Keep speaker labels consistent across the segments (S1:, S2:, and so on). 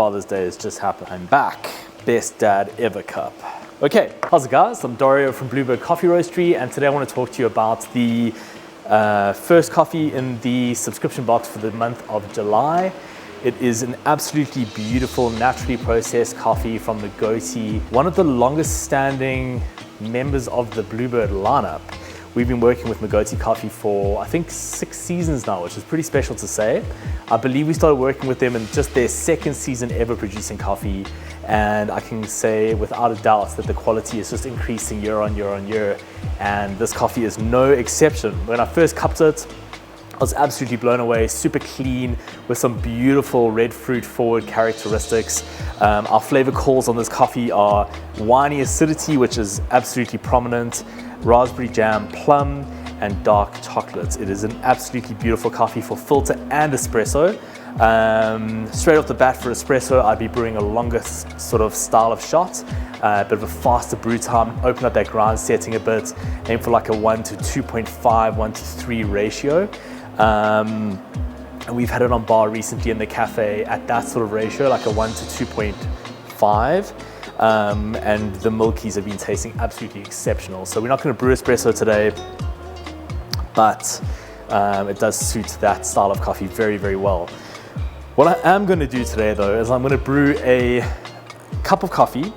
S1: Father's Day has just happened. I'm back. Best dad ever cup. Okay, how's it guys? I'm Dario from Bluebird Coffee Roastery, and today I want to talk to you about the first coffee in the subscription box for the month of July. It is an absolutely beautiful, naturally processed coffee from Migoti, one of the longest standing members of the Bluebird lineup. We've been working with Migoti Coffee for, I think, 6 seasons now, which is pretty special to say. I believe we started working with them in just their 2nd season ever producing coffee, and I can say without a doubt that the quality is just increasing year on year on year, and this coffee is no exception. When I first cupped it, I was absolutely blown away. Super clean with some beautiful red fruit forward characteristics. Our flavor calls on this coffee are winey acidity, which is absolutely prominent, raspberry jam, plum, and dark chocolate. It is an absolutely beautiful coffee for filter and espresso. Straight off the bat for espresso, I'd be brewing a longer sort of style of shot, a bit of a faster brew time, open up that grind setting a bit, aim for like a 1 to 2.5, 1 to 3 ratio. And we've had it on bar recently in the cafe at that sort of ratio, like a 1 to 2.5. And the milkies have been tasting absolutely exceptional. So we're not going to brew espresso today, but it does suit that style of coffee very, very well. What I am going to do today though is I'm going to brew a cup of coffee,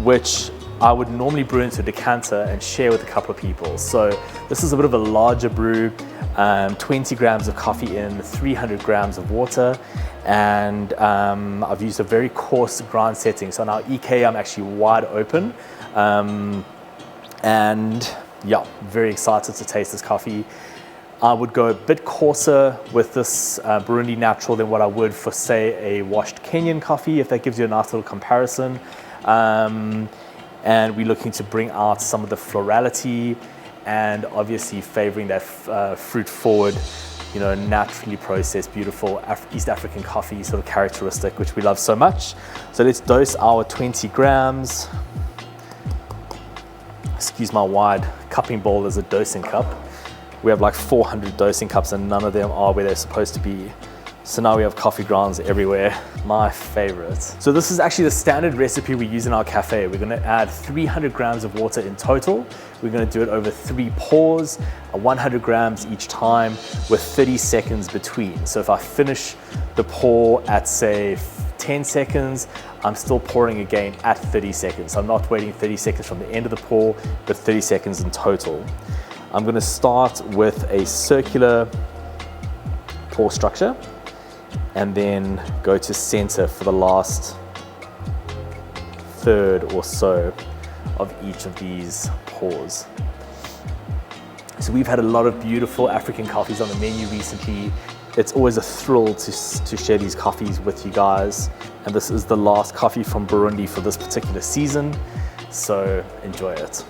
S1: which I would normally brew into a decanter and share with a couple of people. So this is a bit of a larger brew, 20 grams of coffee in, 300 grams of water, and I've used a very coarse grind setting. So now EK, I'm actually wide open, and yeah, very excited to taste this coffee. I would go a bit coarser with this Burundi natural than what I would for, say, a washed Kenyan coffee, if that gives you a nice little comparison. And we're looking to bring out some of the florality and obviously favoring that fruit forward, you know, naturally processed, beautiful East African coffee sort of characteristic, which we love so much. So let's dose our 20 grams. Excuse my wide cupping bowl as a dosing cup. We have like 400 dosing cups and none of them are where they're supposed to be. So now we have coffee grounds everywhere. My favorite. So this is actually the standard recipe we use in our cafe. We're gonna add 300 grams of water in total. We're gonna do it over 3 pours, 100 grams each time with 30 seconds between. So if I finish the pour at, say, 10 seconds, I'm still pouring again at 30 seconds. So I'm not waiting 30 seconds from the end of the pour, but 30 seconds in total. I'm gonna start with a circular pour structure and then go to center for the last third or so of each of these pours. So we've had a lot of beautiful African coffees on the menu recently. It's always a thrill to share these coffees with you guys. And this is the last coffee from Burundi for this particular season, so enjoy it.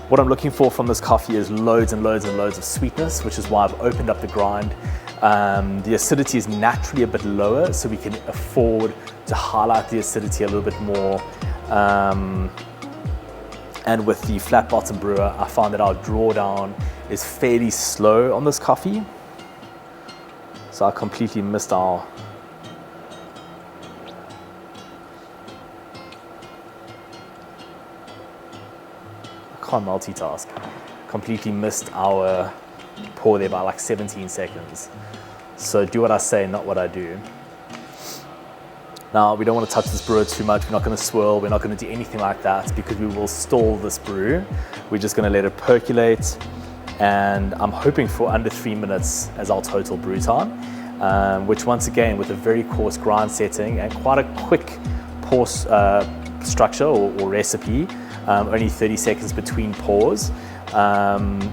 S1: What I'm looking for from this coffee is loads and loads and loads of sweetness, which is why I've opened up the grind. The acidity is naturally a bit lower, so we can afford to highlight the acidity a little bit more. And with the flat bottom brewer, I found that our drawdown is fairly slow on this coffee. So I completely missed our can't multitask. Completely missed our pour there by like 17 seconds. So do what I say, not what I do. Now, we don't want to touch this brewer too much. We're not going to swirl. We're not going to do anything like that because we will stall this brew. We're just going to let it percolate. And I'm hoping for under 3 minutes as our total brew time, which once again, with a very coarse grind setting and quite a quick pour structure or recipe, only 30 seconds between pours,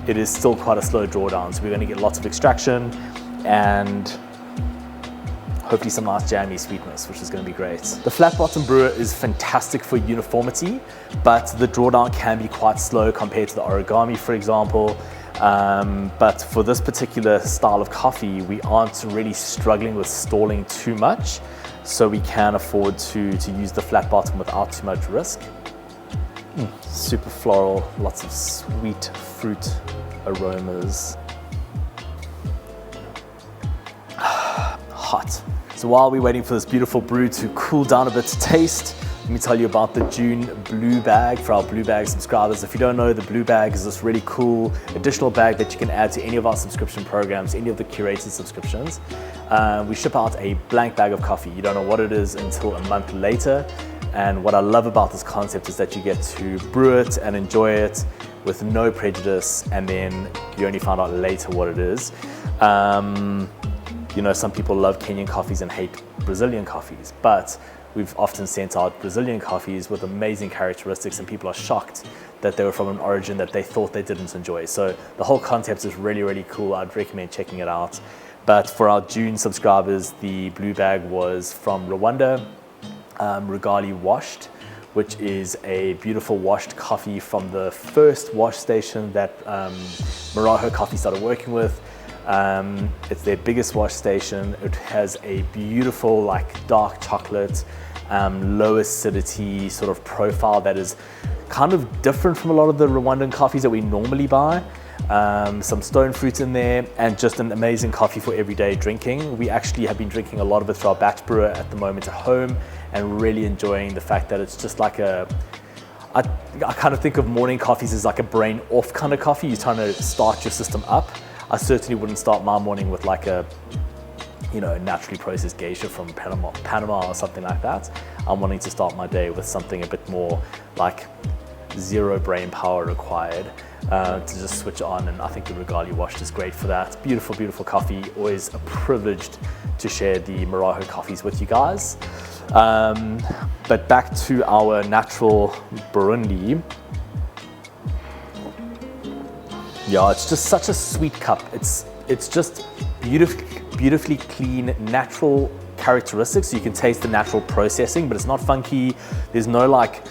S1: it is still quite a slow drawdown. So we're going to get lots of extraction and hopefully some nice jammy sweetness, which is going to be great. The flat bottom brewer is fantastic for uniformity, but the drawdown can be quite slow compared to the origami, for example. But for this particular style of coffee, we aren't really struggling with stalling too much, so we can afford to use the flat bottom without too much risk. Super floral, lots of sweet fruit aromas. Hot. So So while we're waiting for this beautiful brew to cool down a bit to taste, let me tell you about the June Blue Bag for our Blue Bag subscribers. If you don't know, the Blue Bag is this really cool additional bag that you can add to any of our subscription programs, any of the curated subscriptions. We ship out a blank bag of coffee. You don't know what it is until a month later. And what I love about this concept is that you get to brew it and enjoy it with no prejudice, and then you only find out later what it is. You know, some people love Kenyan coffees and hate Brazilian coffees, but we've often sent out Brazilian coffees with amazing characteristics, and people are shocked that they were from an origin that they thought they didn't enjoy. So the whole concept is really, really cool. I'd recommend checking it out. But for our June subscribers, the Blue Bag was from Rwanda, Rugali washed, which is a beautiful washed coffee from the first wash station that Maraho Coffee started working with. It's their biggest wash station. It has a beautiful, like, dark chocolate, low acidity sort of profile that is kind of different from a lot of the Rwandan coffees that we normally buy. Some stone fruit in there, and just an amazing coffee for everyday drinking. We actually have been drinking a lot of it through our batch brewer at the moment at home, and really enjoying the fact that it's just like I kind of think of morning coffees as like a brain off kind of coffee. You're trying to start your system up. I certainly wouldn't start my morning with like a, you know, naturally processed geisha from Panama or something like that. I'm wanting to start my day with something a bit more like zero brain power required to just switch on, and I think the Rugali washed is great for that. Beautiful, beautiful coffee. Always a privilege to share the Maraho coffees with you guys. But back to our natural Burundi. Yeah, it's just such a sweet cup. It's just beautifully clean, natural characteristics. So you can taste the natural processing, but it's not funky. There's no like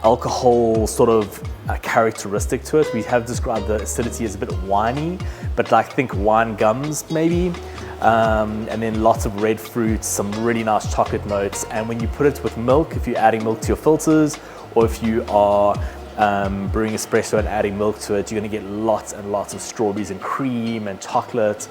S1: alcohol sort of characteristic to it. We have described the acidity as a bit winey, but like think wine gums maybe. And then lots of red fruits, some really nice chocolate notes. And when you put it with milk, if you're adding milk to your filters, or if you are brewing espresso and adding milk to it, you're going to get lots and lots of strawberries and cream and chocolate.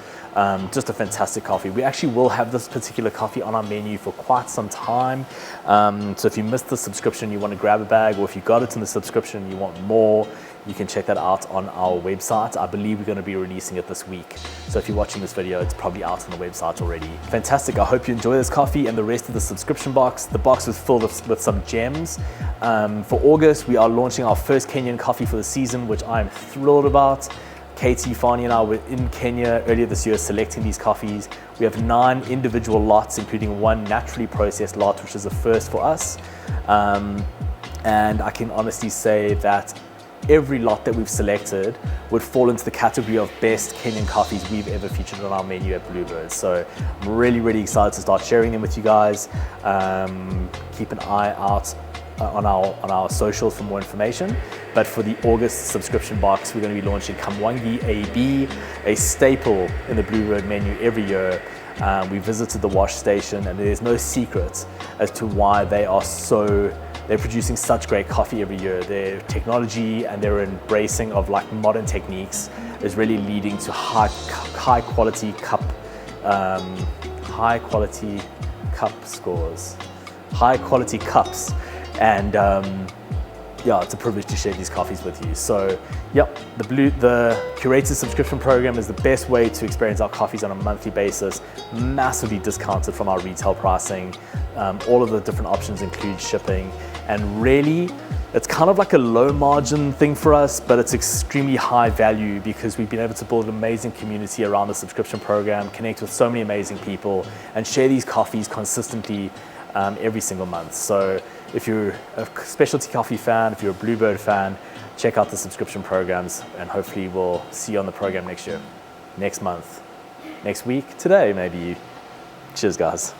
S1: Just a fantastic coffee. We actually will have this particular coffee on our menu for quite some time. So if you missed the subscription, you want to grab a bag, or if you got it in the subscription and you want more, you can check that out on our website. I believe we're going to be releasing it this week. So if you're watching this video, it's probably out on the website already. Fantastic. I hope you enjoy this coffee and the rest of the subscription box. The box was filled with some gems. For August, we are launching our first Kenyan coffee for the season, which I'm thrilled about. Katie, Fani and I were in Kenya earlier this year selecting these coffees. We have 9 individual lots, including 1 naturally processed lot, which is a first for us. And I can honestly say that every lot that we've selected would fall into the category of best Kenyan coffees we've ever featured on our menu at Bluebird. So I'm really, really excited to start sharing them with you guys. Keep an eye out on our socials for more information. But for the August subscription box, we're going to be launching Kamwangi AB, a staple in the Bluebird menu every year. We visited the wash station, and there's no secret as to why they're producing such great coffee every year. Their technology and their embracing of like modern techniques is really leading to high quality cup scores, high quality cups. And yeah, it's a privilege to share these coffees with you. So yep, the curated subscription program is the best way to experience our coffees on a monthly basis, massively discounted from our retail pricing. All of the different options include shipping, and really it's kind of like a low margin thing for us, but it's extremely high value because we've been able to build an amazing community around the subscription program, connect with so many amazing people, and share these coffees consistently every single month. So if you're a specialty coffee fan, if you're a Bluebird fan, check out the subscription programs, and hopefully we'll see you on the program next year, next month, next week, today maybe. Cheers, guys.